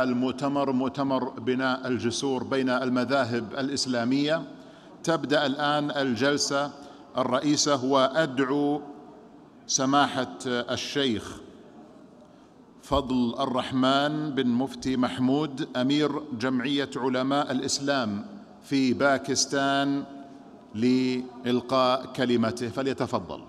المؤتمر مؤتمر بناء الجسور بين المذاهب الإسلامية. تبدأ الآن الجلسة الرئيسة، وأدعو سماحة الشيخ فضل الرحمن بن مفتي محمود أمير جمعية علماء الإسلام في باكستان لإلقاء كلمته، فليتفضل.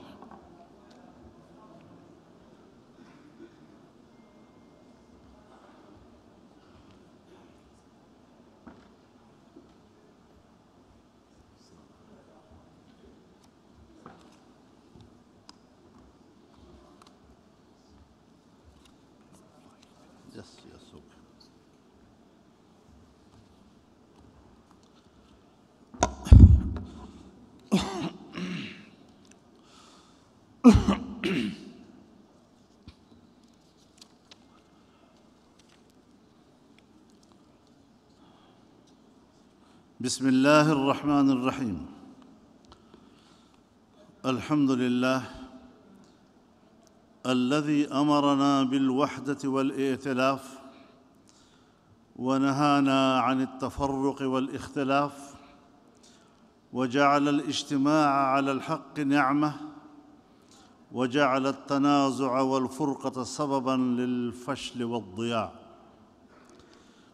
بسم الله الرحمن الرحيم. الحمد لله الذي أمرنا بالوحدة والائتلاف ونهانا عن التفرق والاختلاف، وجعل الاجتماع على الحق نعمة، وجعل التنازع والفرقة سبباً للفشل والضياع.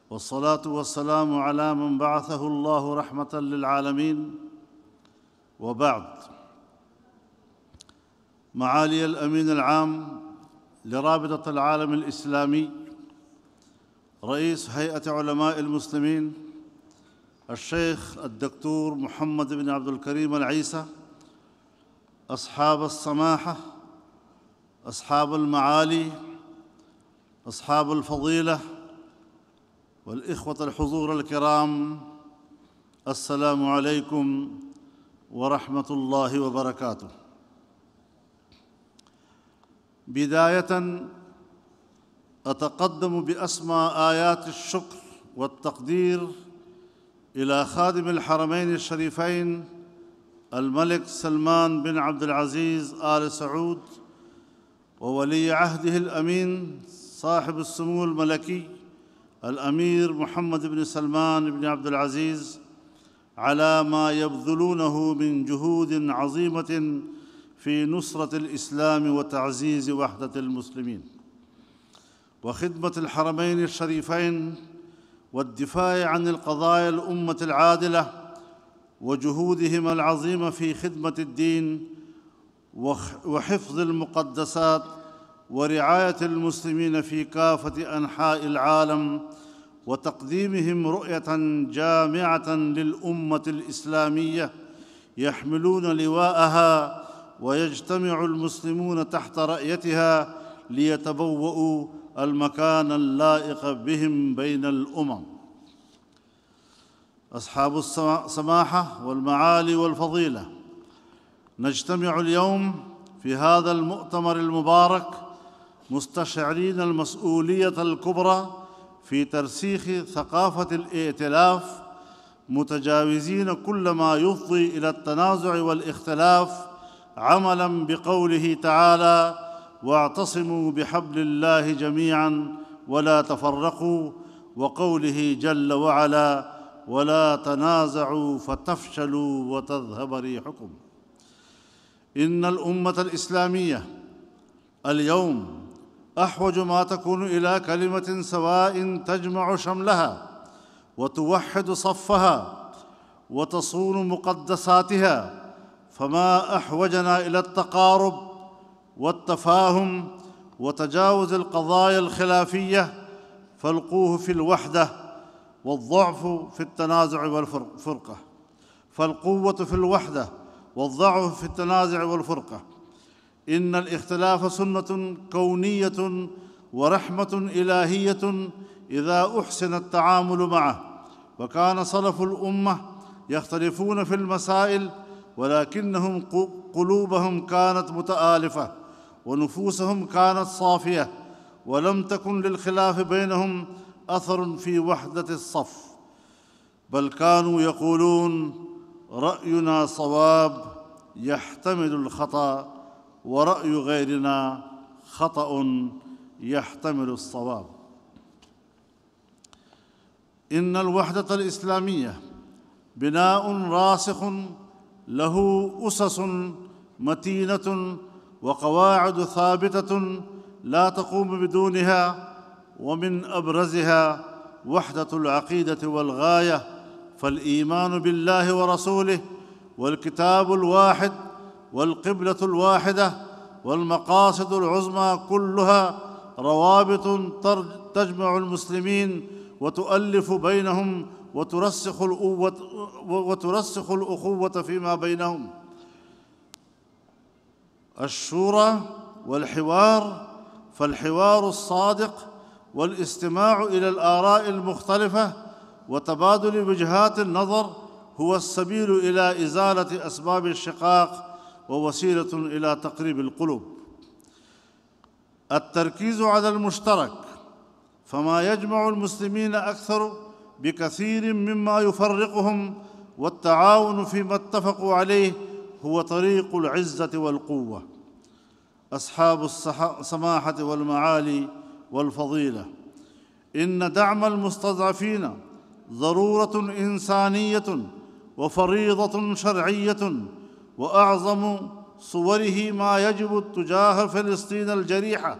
والصلاة والسلام على من بعثه الله رحمة للعالمين، وبعد. معالي الأمين العام لرابطة العالم الإسلامي، رئيس هيئة علماء المسلمين الشيخ الدكتور محمد بن عبد الكريم العيسى، أصحاب السماحة، أصحاب المعالي، أصحاب الفضيلة، والإخوة الحضور الكرام، السلام عليكم ورحمة الله وبركاته. بداية أتقدم بأسمى آيات الشكر والتقدير إلى خادم الحرمين الشريفين الملك سلمان بن عبد العزيز آل سعود، وولي عهده الأمين صاحب السمو الملكي الأمير محمد بن سلمان بن عبد العزيز، على ما يبذلونه من جهود عظيمة في نصرة الإسلام وتعزيز وحدة المسلمين وخدمة الحرمين الشريفين والدفاع عن القضايا الأمة العادلة، وجهودهما العظيمة في خدمة الدين وحفظ المقدسات ورعاية المسلمين في كافة أنحاء العالم، وتقديمهم رؤية جامعة للأمة الإسلامية يحملون لواءها، ويجتمع المسلمون تحت رأيتها ليتبوؤوا المكان اللائق بهم بين الأمم. أصحاب السماحة والمعالي والفضيلة، نجتمع اليوم في هذا المؤتمر المبارك مستشعرين المسؤولية الكبرى في ترسيخ ثقافة الائتلاف، متجاوزين كل ما يفضي إلى التنازع والاختلاف، عملاً بقوله تعالى: واعتصموا بحبل الله جميعاً ولا تفرقوا، وقوله جل وعلا: ولا تنازعوا فتفشلوا وتذهب ريحكم. إن الأمة الإسلامية اليوم أحوج ما تكون إلى كلمة سواء تجمع شملها وتوحد صفها وتصون مقدساتها، فما أحوجنا إلى التقارب والتفاهم وتجاوز القضايا الخلافية، فالقوه في الوحدة، والضعف في التنازع والفرقة. فالقوة في الوحدة والضعف في التنازع والفرقة. إن الاختلاف سنة كونية ورحمة إلهية إذا أحسن التعامل معه، وكان سلف الأمة يختلفون في المسائل، ولكنهم قلوبهم كانت متآلفة ونفوسهم كانت صافية، ولم تكن للخلاف بينهم أثر في وحدة الصف، بل كانوا يقولون: رأينا صواب يحتمل الخطأ، ورأي غيرنا خطأ يحتمل الصواب. إن الوحدة الإسلامية بناء راسخ له أسس متينة وقواعد ثابتة لا تقوم بدونها، ومن أبرزها وحدة العقيدة والغاية، فالإيمان بالله ورسوله والكتاب الواحد والقبلة الواحدة والمقاصد العظمى كلها روابط تجمع المسلمين وتؤلف بينهم وترسخ الأخوة فيما بينهم. الشورى والحوار، فالحوار الصادق والاستماع إلى الآراء المختلفة وتبادل وجهات النظر هو السبيل إلى إزالة أسباب الشقاق ووسيلة إلى تقريب القلوب. التركيز على المشترك، فما يجمع المسلمين أكثر بكثير مما يفرقهم، والتعاون فيما اتفقوا عليه هو طريق العزة والقوة. أصحاب السماحة والمعالي والفضيلة، إن دعم المستضعفين ضرورة إنسانية وفريضة شرعية، وأعظم صوره ما يجب تجاه فلسطين الجريحة،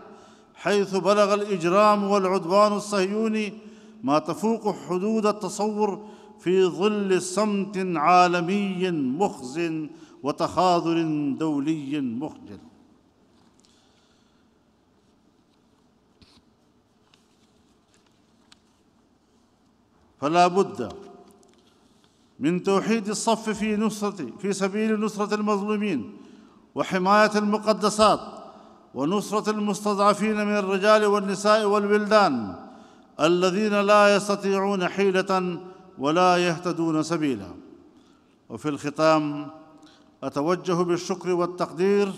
حيث بلغ الإجرام والعدوان الصهيوني ما تفوق حدود التصور في ظل صمت عالمي مخزٍ وتخاذل دولي مخجل. فلا بد من توحيد الصف في سبيل نصرة المظلومين وحماية المقدسات ونصرة المستضعفين من الرجال والنساء والولدان الذين لا يستطيعون حيلة ولا يهتدون سبيلا. وفي الختام أتوجه بالشكر والتقدير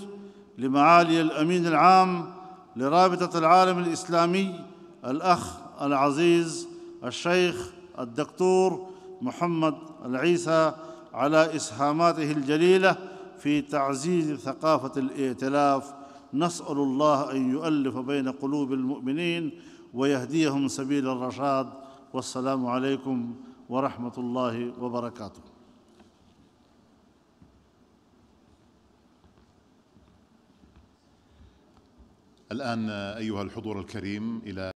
لمعالي الأمين العام لرابطة العالم الإسلامي الأخ العزيز الشيخ الدكتور محمد العيسى على إسهاماته الجليلة في تعزيز ثقافة الائتلاف. نسأل الله أن يؤلف بين قلوب المؤمنين ويهديهم سبيل الرشاد. والسلام عليكم ورحمة الله وبركاته. الآن أيها الحضور الكريم إلى